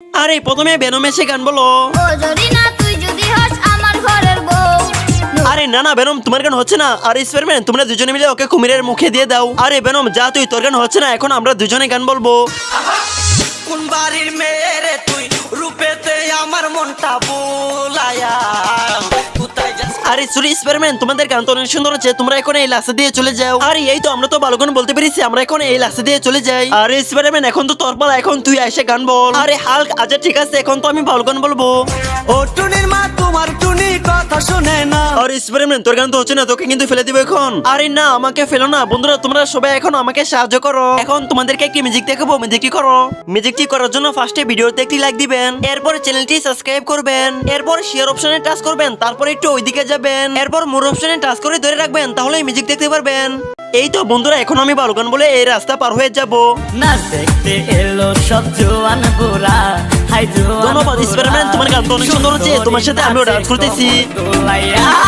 আরে প্রথমে বেনম এসে গান বলো। ও যদি না তুই যদি হস আমার ঘরের বউ। আরে না না বেনম তোমার গান হচ্ছে না। আরে স্পাইডারম্যান তোমরা দুজনে মিলে ওকে কুমিরের মুখে দিয়ে দাও। আরে বেনম যা তুই, তোর গান হচ্ছে না, এখন আমরা দুজনে গান বলবো। কোন বাড়ির মেয়ে রে তুই, রূপেতে আমার মনটা বুলায়া, কোথায় যাস? আরে সরি স্পাইডারম্যান তোমাদের গান তো অনেক সুন্দর হচ্ছে, তোমরা এখন এই রাস্তা দিয়ে চলে যাও। আরে এই তো আমরা তো ভালো গান বলতে পেরেছি, আমরা এখন এই রাস্তা দিয়ে চলে যাই। আরে স্পাইডারম্যান এখন তো তোর পালা, এখন তুই এসে গান বল। আরে হাল্ক আচ্ছা ঠিক আছে, এখন তো আমি ভালো গান বলবো। ও টুনির মা তোমার টুনি কথা শুনে না। আরে স্পাইডারম্যান তোর গান তো হচ্ছে না, তোকে কিন্তু ফেলে দিব এখন। আরে না আমাকে ফেলো না বন্ধুরা, তোমরা সবাই এখন আমাকে সাহায্য করো। এখন তোমাদেরকে কি মিউজিক দেখাবো, মিউজিকটি করো। মিউজিকটি করার জন্য ফার্স্টে ভিডিওতে একটি লাইক দিবেন, এরপর চ্যানেলটি সাবস্ক্রাইব করবেন, এরপর শেয়ার অপশনে টাচ করবেন, তারপর একটু ওইদিকে যাবেন, এরপর মোর অপশনে টাচ করে ধরে রাখবেন, তাহলেই মিউজিক দেখতে পারবেন। এই তো বন্ধুরা এখন আমি ভালো গান বলে এই রাস্তা পার হয়ে যাব। না দেখতে এলো সব জোয়ান বুড়া, হাই জোয়ান ধন্যবাদ স্পাইডারম্যান, তোমার গান তো অনেক সুন্দর হচ্ছে, তোমার সাথে আমিও ডান্স করতেছি। বুড়া।